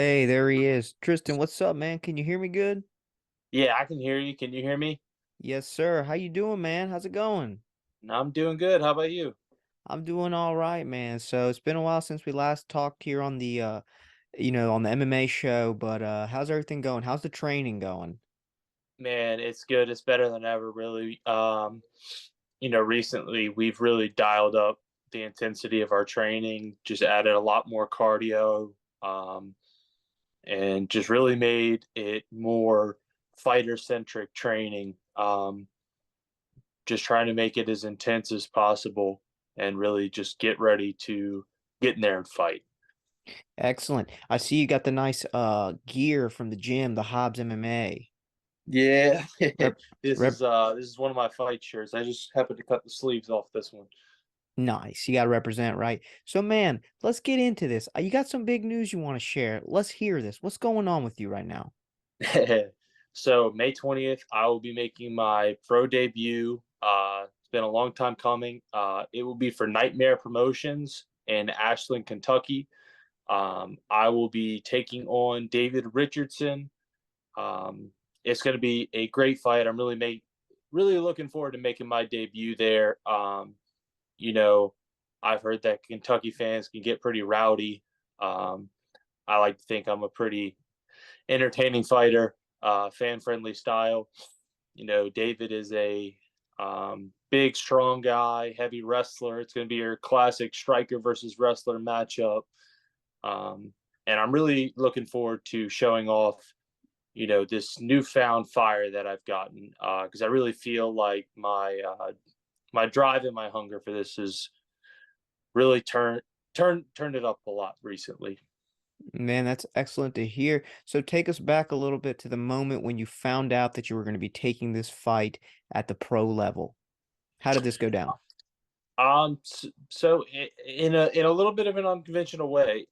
Hey, there he is. Tristan, what's up, man? Can you hear me good? Yeah, I can hear you. Can you hear me? Yes, sir. How you doing, man? How's it going? I'm doing good. How about you? I'm doing all right, man. So it's been a while since we last talked here on the on the MMA show, but how's everything going? How's the training going? Man, it's good. It's better than ever, really. Recently we've really dialed up the intensity of our training, just added a lot more cardio, and just really made it more fighter centric training. Just trying to make it as intense as possible and really just get ready to get in there and fight. Excellent. I see you got the nice gear from the gym, the Hobbs MMA. Yeah, Rep rep this is one of my fight shirts. I just happened to cut the sleeves off this one. Nice. You got to represent, right? So, man, let's get into this. You got some big news you want to share. Let's hear this. What's going on with you right now? So May 20th, I will be making my pro debut. It's been a long time coming. It will be for Nightmare Promotions in Ashland, Kentucky. I will be taking on David Richardson. Um, it's going to be a great fight. Really looking forward to making my debut there. You know, I've heard that Kentucky fans can get pretty rowdy. Um, I like to think I'm a pretty entertaining fighter, fan friendly style. David is a big, strong guy, heavy wrestler. It's going to be your classic striker versus wrestler matchup. And I'm really looking forward to showing off, this newfound fire that I've gotten, because I really feel like my drive and my hunger for this has really turned it up a lot recently. Man, that's excellent to hear. So take us back a little bit to the moment when you found out that you were going to be taking this fight at the pro level. How did this go down? So in a little bit of an unconventional way,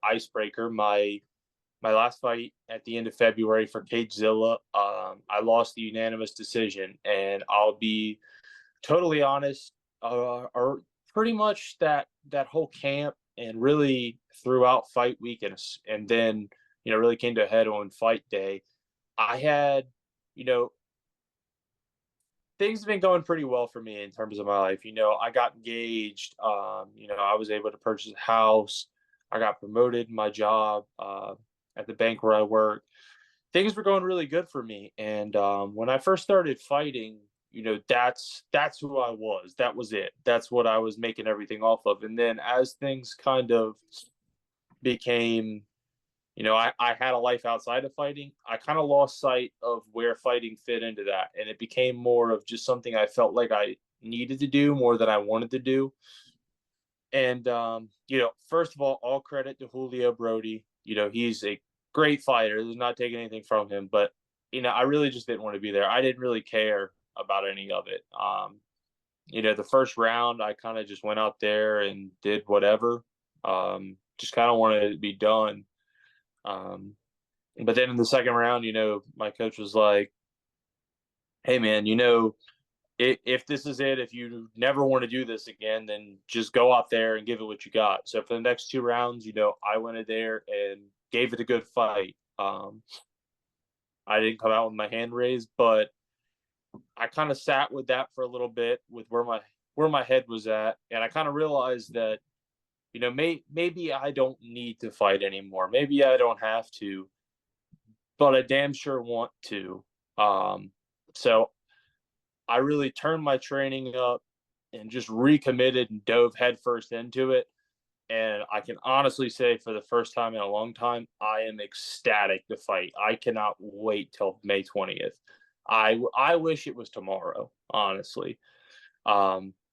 icebreaker. My last fight at the end of February for Cagezilla, I lost the unanimous decision, and I'll be totally honest. Or pretty much that whole camp and really throughout fight week and then really came to a head on fight day. I had you know things have been going pretty well for me in terms of my life. I got engaged. I was able to purchase a house. I got promoted in my job at the bank where I work. Things were going really good for me. And when I first started fighting, that's who I was. That was it. That's what I was making everything off of. And then as things kind of became I had a life outside of fighting. I kind of lost sight of where fighting fit into that. And it became more of just something I felt like I needed to do more than I wanted to do. And, first of all credit to Julio Brody. He's a great fighter. There's not taking anything from him. But, I really just didn't want to be there. I didn't really care about any of it. The first round, I kind of just went out there and did whatever. Just kind of wanted it to be done. Um, but then in the second round, my coach was like, "Hey, man, if this is it, if you never want to do this again, then just go out there and give it what you got." So for the next two rounds, I went in there and gave it a good fight. I didn't come out with my hand raised, but I kind of sat with that for a little bit with where my head was at, and I kind of realized that maybe I don't need to fight anymore. Maybe I don't have to, but I damn sure want to. So I really turned my training up and just recommitted and dove headfirst into it. And I can honestly say, for the first time in a long time, I am ecstatic to fight. I cannot wait till May 20th. I wish it was tomorrow, honestly.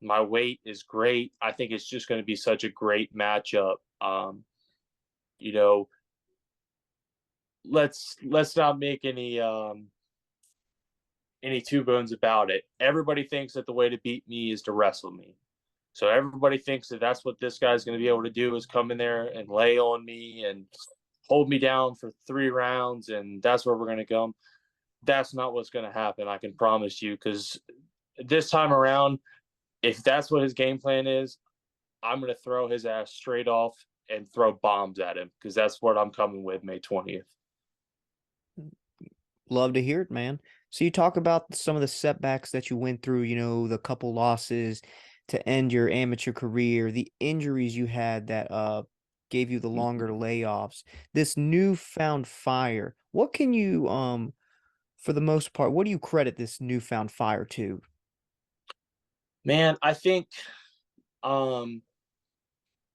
My weight is great. I think it's just going to be such a great matchup. You know, let's not make any two bones about it. Everybody thinks that the way to beat me is to wrestle me. So everybody thinks that that's what this guy's going to be able to do, is come in there and lay on me and hold me down for 3 rounds, and that's where we're going to go. That's not what's going to happen. I can promise you, because this time around, if that's what his game plan is, I'm going to throw his ass straight off and throw bombs at him because that's what I'm coming with May 20th. Love to hear it, man. So you talk about some of the setbacks that you went through, the couple losses to end your amateur career, the injuries you had that gave you the longer layoffs, this newfound fire. What can you for the most part, what do you credit this newfound fire to? Man, I think um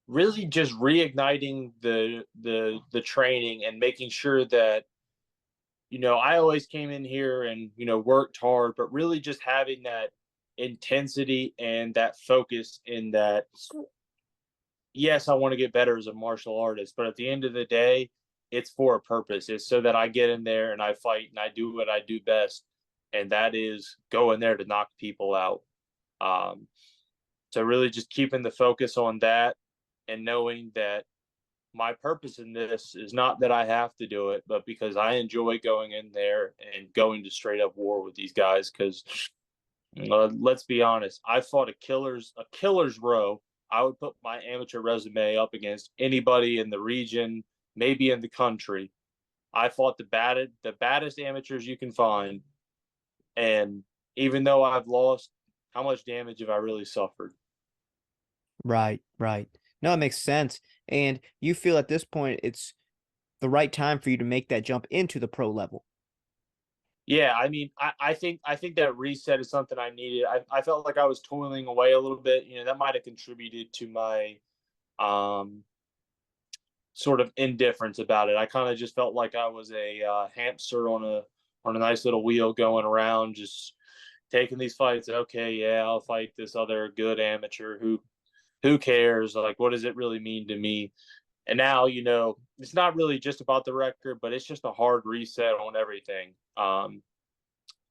really just reigniting the training and making sure that I always came in here and worked hard, but really just having that intensity and that focus in that. Yes, I want to get better as a martial artist, but at the end of the day, it's for a purpose. It's so that I get in there and I fight and I do what I do best, and that is go in there to knock people out. Um, so really just keeping the focus on that and knowing that my purpose in this is not that I have to do it, but because I enjoy going in there and going to straight up war with these guys. Because let's be honest, I fought a killer's row. I would put my amateur resume up against anybody in the region, maybe in the country. I fought the baddest amateurs you can find, and even though I've lost, how much damage have I really suffered? Right, right. No, it makes sense. And you feel at this point it's the right time for you to make that jump into the pro level. Yeah, I mean, I think that reset is something I needed. I felt like I was toiling away a little bit. That might have contributed to my um, sort of indifference about it. I kind of just felt like I was a hamster on a nice little wheel going around, just taking these fights. Okay, yeah, I'll fight this other good amateur. Who cares? Like, what does it really mean to me? And now, it's not really just about the record, but it's just a hard reset on everything.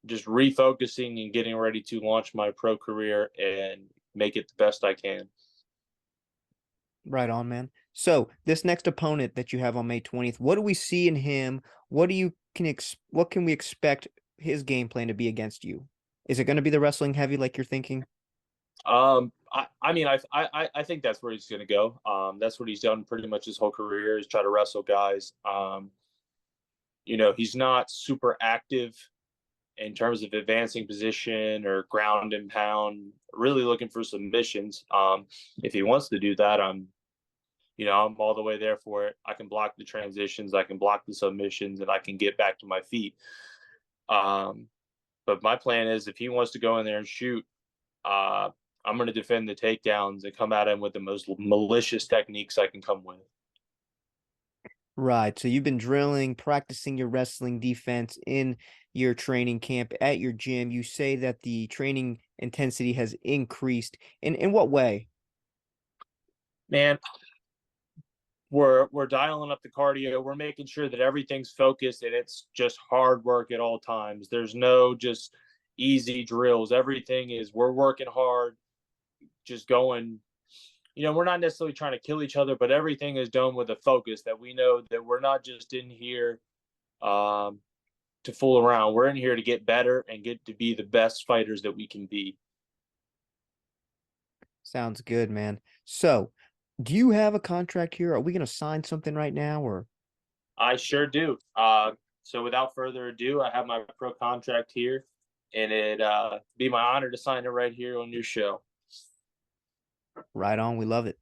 Just refocusing and getting ready to launch my pro career and make it the best I can. Right on, man. So this next opponent that you have on May 20th, what do we see in him? What can we expect his game plan to be against you? Is it going to be the wrestling heavy like you're thinking? I mean, I think that's where he's going to go. That's what he's done pretty much his whole career is try to wrestle guys. He's not super active in terms of advancing position or ground and pound, really looking for submissions. If he wants to do that, I'm all the way there for it. I can block the transitions, I can block the submissions, and I can get back to my feet. Um, but my plan is if he wants to go in there and shoot, uh, I'm going to defend the takedowns and come at him with the most malicious techniques I can come with. Right. So you've been drilling, practicing your wrestling defense in your training camp at your gym. You say that the training intensity has increased. In what way? Man, we're dialing up the cardio. We're making sure that everything's focused and it's just hard work at all times. There's no just easy drills. Everything is we're working hard, just going. We're not necessarily trying to kill each other, but everything is done with a focus that we know that we're not just in here um, to fool around. We're in here to get better and get to be the best fighters that we can be. Sounds good, man. So, do you have a contract here? Are we going to sign something right now or? I sure do. So without further ado, I have my pro contract here, and it be my honor to sign it right here on your show. Right on. We love it.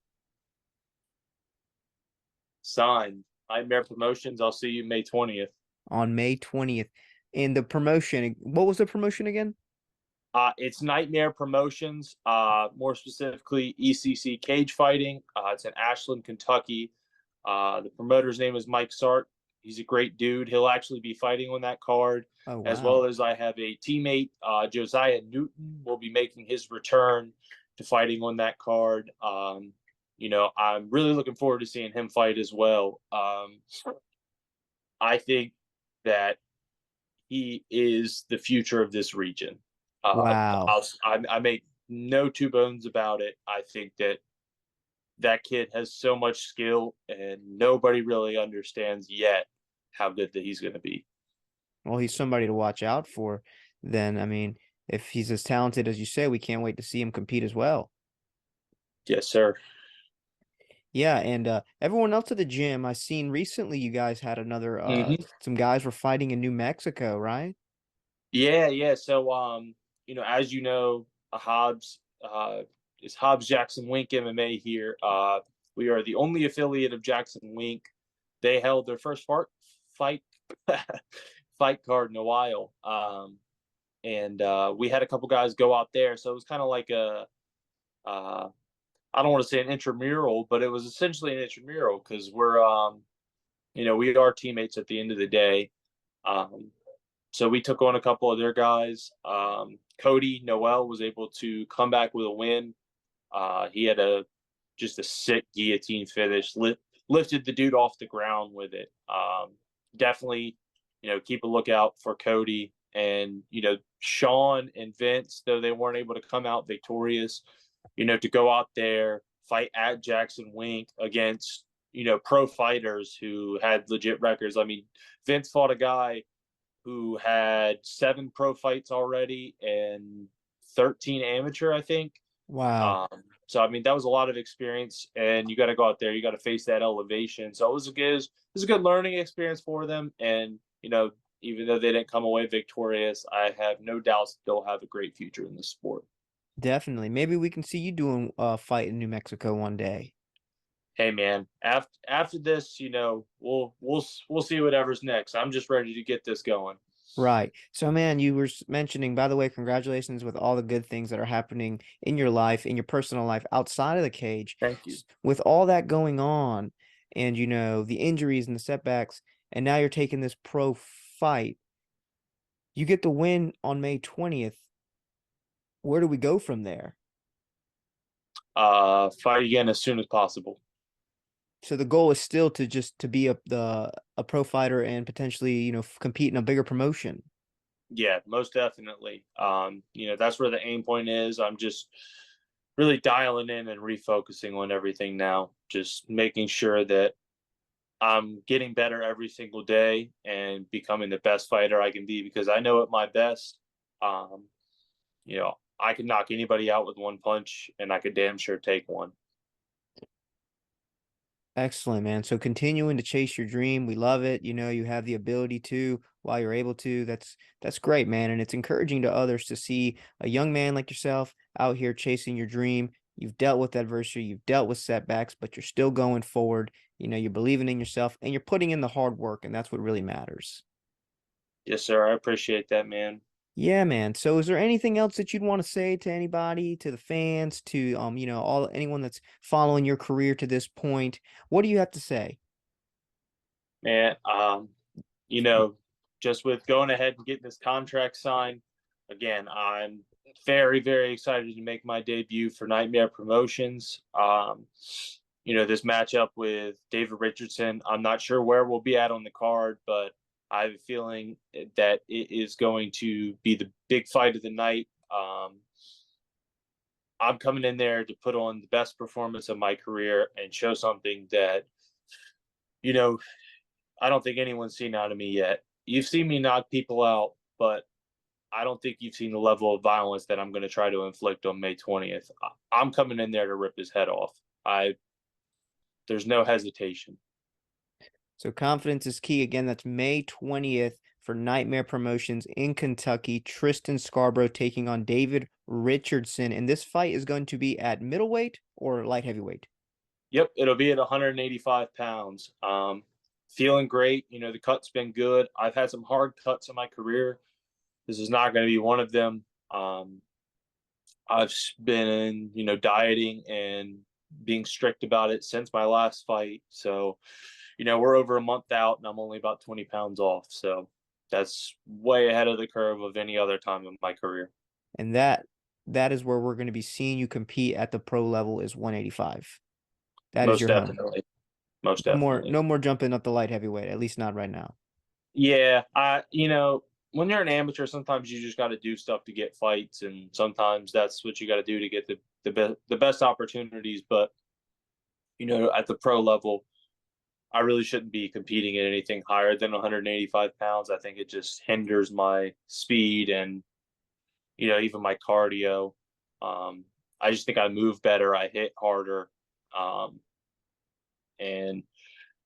Signed. Nightmare Promotions. I'll see you May 20th. On May 20th. And the promotion, what was the promotion again? It's Nightmare Promotions, more specifically ECC Cage Fighting. It's in Ashland, Kentucky. The promoter's name is Mike Sart. He's a great dude. He'll actually be fighting on that card, Oh, as well wow. as I have a teammate, Josiah Newton, will be making his return to fighting on that card. I'm really looking forward to seeing him fight as well. I think that he is the future of this region. Wow. I make no two bones about it. I think that kid has so much skill, and nobody really understands yet how good that he's going to be. Well, he's somebody to watch out for. Then, I mean, if he's as talented as you say, we can't wait to see him compete as well. Yes, sir. Yeah, and everyone else at the gym, I seen recently you guys had another Hmm. some guys were fighting in New Mexico, right? Yeah, yeah. So, as you know, Hobbs is Hobbs Jackson Wink MMA here. We are the only affiliate of Jackson Wink. They held their first fight fight card in a while, and we had a couple guys go out there. So it was kind of like a uh, I don't want to say an intramural, but it was essentially an intramural because we are teammates at the end of the day. Um, so we took on a couple of their guys. Cody Noel was able to come back with a win. He had just a sick guillotine finish, lifted the dude off the ground with it. Definitely, keep a lookout for Cody and Sean and Vince, though they weren't able to come out victorious. To go out there, fight at Jackson Wink against pro fighters who had legit records. I mean, Vince fought a guy who had 7 pro fights already and 13 amateur, I think. Wow. So I mean, that was a lot of experience, and you got to go out there, you got to face that elevation. So it was a good learning experience for them, and even though they didn't come away victorious, I have no doubts they'll have a great future in the sport. Definitely. Maybe we can see you doing a fight in New Mexico one day. Hey man, after this, we'll see whatever's next. I'm just ready to get this going. Right. So, man, you were mentioning, by the way, congratulations with all the good things that are happening in your life, in your personal life, outside of the cage. Thank you. With all that going on, and the injuries and the setbacks, and now you're taking this pro fight, you get the win on May 20th. Where do we go from there? Fight again as soon as possible. So the goal is still to just to be a pro fighter and potentially, compete in a bigger promotion. Yeah, most definitely. That's where the aim point is. I'm just really dialing in and refocusing on everything now. Just making sure that I'm getting better every single day and becoming the best fighter I can be because I know at my best, um, I can knock anybody out with one punch and I could damn sure take one. Excellent, man. So continuing to chase your dream, we love it. You have the ability to while you're able to. That's great, man. And it's encouraging to others to see a young man like yourself out here chasing your dream. You've dealt with adversity, you've dealt with setbacks, but you're still going forward. You're believing in yourself and you're putting in the hard work, and that's what really matters. Yes, sir. I appreciate that, man. Yeah, man. So is there anything else that you'd want to say to anybody, to the fans, to all anyone that's following your career to this point? What do you have to say? Man, you know, just with going ahead and getting this contract signed, again, I'm very, very excited to make my debut for Nightmare Promotions. This matchup with David Richardson, I'm not sure where we'll be at on the card, but I have a feeling that it is going to be the big fight of the night. I'm coming in there to put on the best performance of my career and show something that, you know, I don't think anyone's seen out of me yet. You've seen me knock people out, but I don't think you've seen the level of violence that I'm going to try to inflict on May 20th. I'm coming in there to rip his head off. There's no hesitation. So confidence is key. Again, that's May 20th for Nightmare Promotions in Kentucky. Tristan Scarborough taking on David Richardson. And this fight is going to be at middleweight or light heavyweight? Yep, it'll be at 185 pounds. Feeling great. The cut's been good. I've had some hard cuts in my career. This is not going to be one of them. I've been, dieting and being strict about it since my last fight. So, we're over a month out and I'm only about 20 pounds off. So that's way ahead of the curve of any other time in my career. And that is where we're going to be seeing you compete at the pro level is 185. That is Most your home. definitely. Most No more, definitely. no more jumping up the light heavyweight, at least not right now. Yeah. When you're an amateur, sometimes you just got to do stuff to get fights. And sometimes that's what you got to do to get the best opportunities. But, at the pro level, I really shouldn't be competing at anything higher than 185 pounds. I think it just hinders my speed and, even my cardio. I just think I move better. I hit harder. Um, and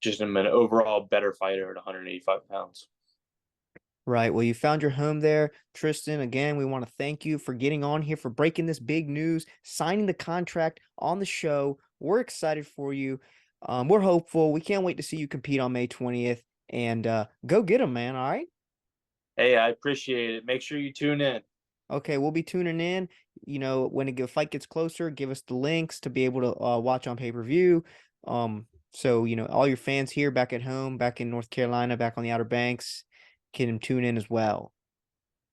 just am an overall better fighter at 185 pounds. Right. Well, you found your home there, Tristan. Again, we want to thank you for getting on here, for breaking this big news, signing the contract on the show. We're excited for you. We're hopeful. We can't wait to see you compete on May 20th. And go get them, man. All right. Hey, I appreciate it. Make sure you tune in. Okay, we'll be tuning in. When the fight gets closer, give us the links to be able to watch on pay-per-view. So all your fans here back at home, back in North Carolina, back on the Outer Banks, can tune in as well.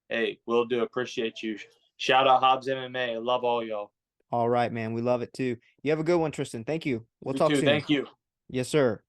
Hey, will do. Appreciate you. Shout out Hobbs MMA. I love all y'all. All right, man. We love it too. You have a good one, Tristan. Thank you. We'll You talk too. soon. Thank you. Yes, sir.